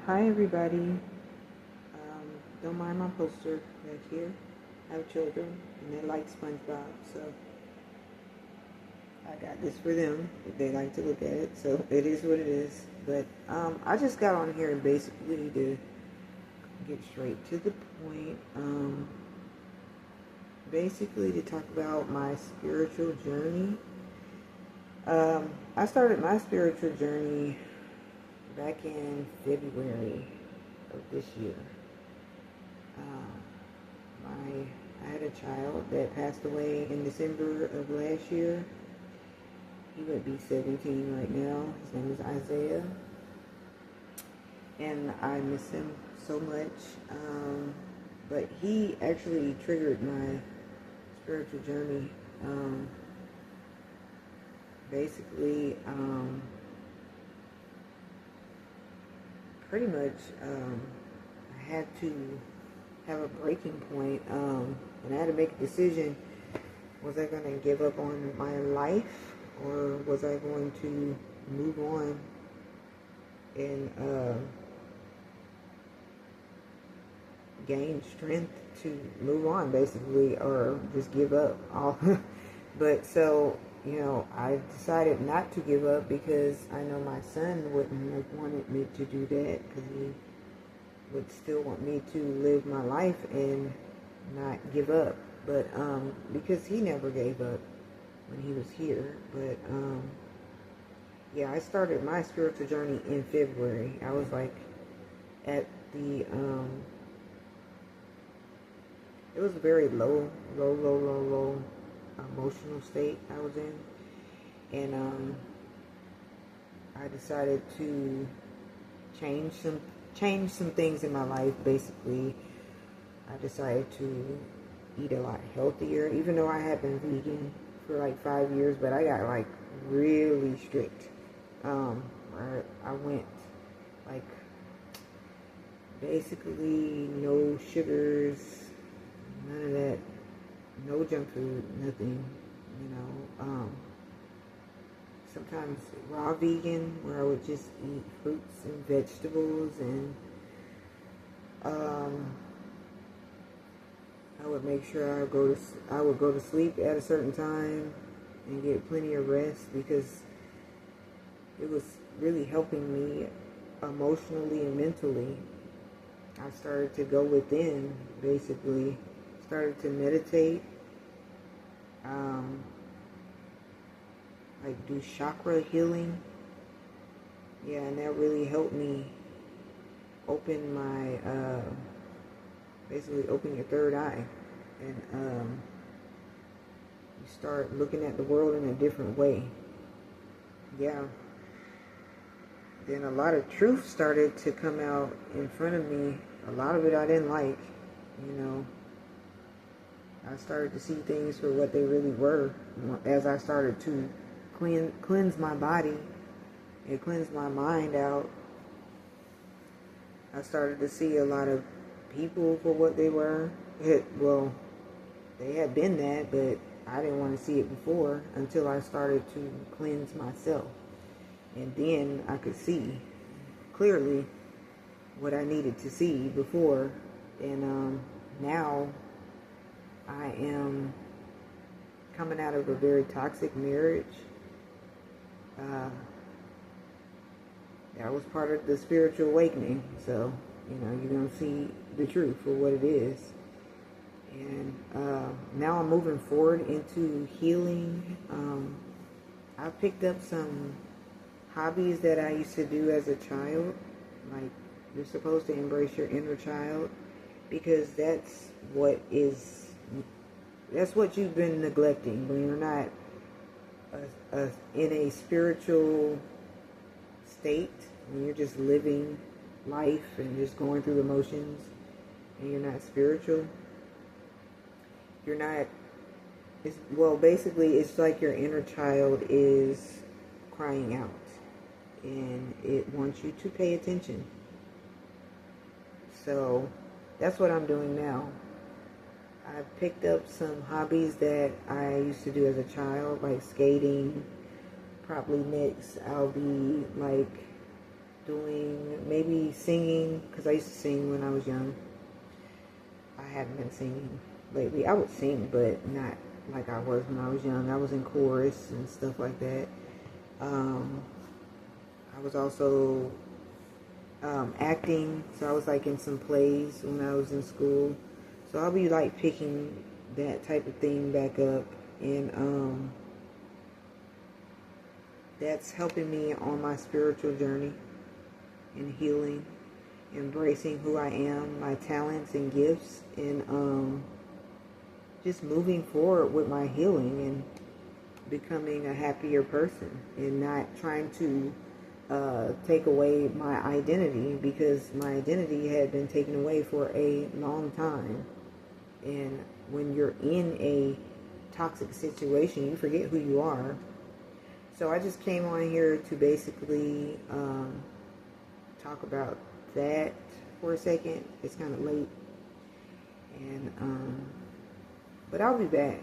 Hi everybody. Don't mind my poster back here. I have children and they like SpongeBob, so I got this for them if they like to look at it. So it is what it is. But I just got on here basically to get straight to the point. Basically to talk about my spiritual journey. I started my spiritual journey back in February of this year. I had a child that passed away in December of last year. He would be 17 right now. His name is Isaiah. And I miss him so much. But he actually triggered my spiritual journey. Basically, pretty much I had to have a breaking point, and I had to make a decision. Was I going to give up on my life, or was I going to move on and gain strength to move on, basically, or just give up all? But so, I decided not to give up because I know my son wouldn't have wanted me to do that, because he would still want me to live my life and not give up. But because he never gave up when he was here. But yeah, I started my spiritual journey in February. I was like at the it was a very low emotional state I was in, and I decided to change some things in my life. Basically, I decided to eat a lot healthier, even though I had been vegan for like 5 years, but I got like really strict. I went like basically no sugars, none of that, no junk food, nothing, sometimes raw vegan, where I would just eat fruits and vegetables, and I would make sure I would go to sleep at a certain time and get plenty of rest, because it was really helping me emotionally and mentally. I started to go within, basically, started to meditate, like do chakra healing. Yeah, and that really helped me open my, basically open your third eye, and you start looking at the world in a different way. Yeah. Then a lot of truth started to come out in front of me. A lot of it I didn't like, I started to see things for what they really were as I started to cleanse my body and cleanse my mind out. I started to see a lot of people for what they were. Well, they had been that, but I didn't want to see it before until I started to cleanse myself. And then I could see clearly what I needed to see before. And now I am coming out of a very toxic marriage. That was part of the spiritual awakening. So, you're going to see the truth for what it is. And now I'm moving forward into healing. I've picked up some hobbies that I used to do as a child. Like, you're supposed to embrace your inner child, because that's what you've been neglecting when you're not in a spiritual state, when you're just living life and just going through the motions, and you're not spiritual. You're not, basically it's like your inner child is crying out, and it wants you to pay attention. So that's what I'm doing now. I've picked up some hobbies that I used to do as a child, like skating. Probably next I'll be like doing maybe singing, because I used to sing when I was young. I haven't been singing lately. I would sing, but not like I was when I was young. I was in chorus and stuff like that. I was also acting, so I was like in some plays when I was in school. So I'll be like picking that type of thing back up, and that's helping me on my spiritual journey and healing, embracing who I am, my talents and gifts, and just moving forward with my healing and becoming a happier person, and not trying to take away my identity, because my identity had been taken away for a long time. And when you're in a toxic situation, you forget who you are. So I just came on here to basically talk about that for a second. It's kind of late, and but I'll be back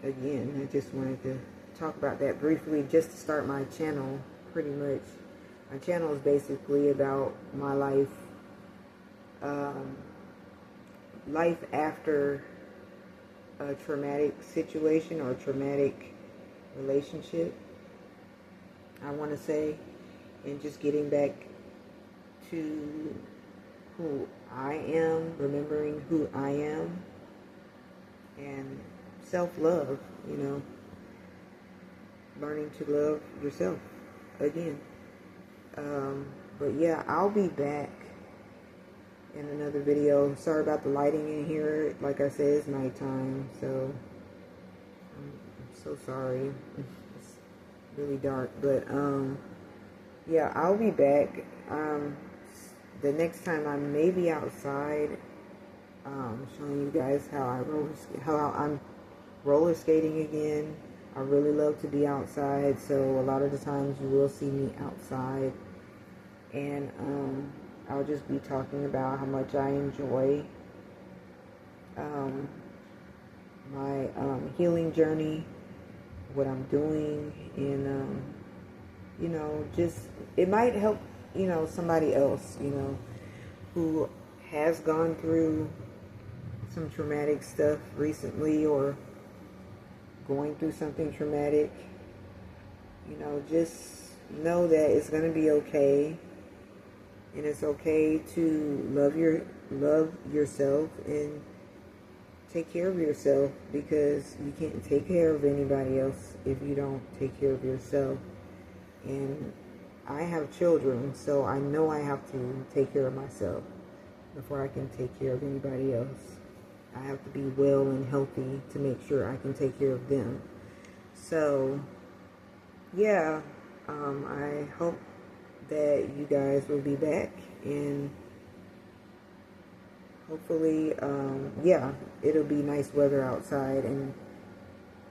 again. I just wanted to talk about that briefly, just to start my channel. Pretty much, my channel is basically about my life, life after a traumatic situation or a traumatic relationship, I want to say, and just getting back to who I am, remembering who I am, and self-love, you know, learning to love yourself again. But yeah, I'll be back in another video. Sorry about the lighting in here. Like I said, it's nighttime, so I'm so sorry. It's really dark, but yeah, I'll be back. The next time I may be outside, showing you guys how I'm roller skating again. I really love to be outside, so a lot of the times you will see me outside, and I'll just be talking about how much I enjoy my healing journey, what I'm doing, and you know, just it might help, you know, somebody else, you know, who has gone through some traumatic stuff recently, or going through something traumatic. You know, just know that it's going to be okay, and it's okay to love yourself and take care of yourself, because you can't take care of anybody else if you don't take care of yourself. And I have children, so I know I have to take care of myself before I can take care of anybody else. I have to be well and healthy to make sure I can take care of them. So, yeah, I hope that you guys will be back, and hopefully, yeah, it'll be nice weather outside, and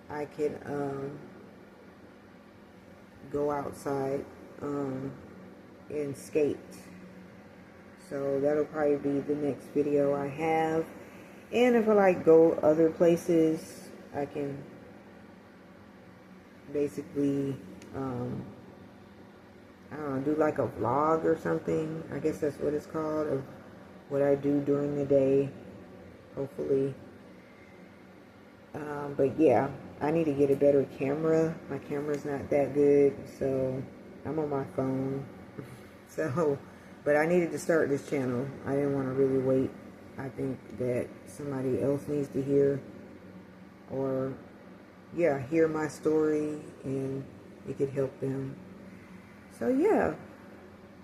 I can go outside and skate. So that'll probably be the next video I have. And if I like go other places, I can basically, I don't know, do like a vlog or something. I guess that's what it's called, of what I do during the day, hopefully. But yeah, I need to get a better camera. My camera's not that good, so I'm on my phone. So, but I needed to start this channel. I didn't want to really wait. I think that somebody else needs to hear, or yeah, hear my story, and it could help them. So yeah,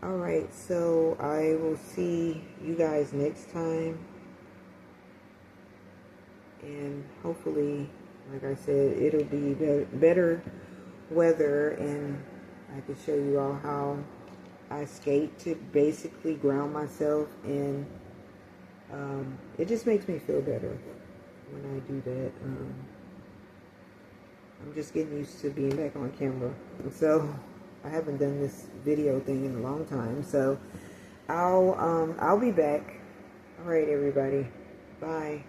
all right, so I will see you guys next time, and hopefully, like I said, it'll be better weather, and I can show you all how I skate to basically ground myself, and it just makes me feel better when I do that. I'm just getting used to being back on camera, so I haven't done this video thing in a long time. So I'll be back. All right, everybody, bye.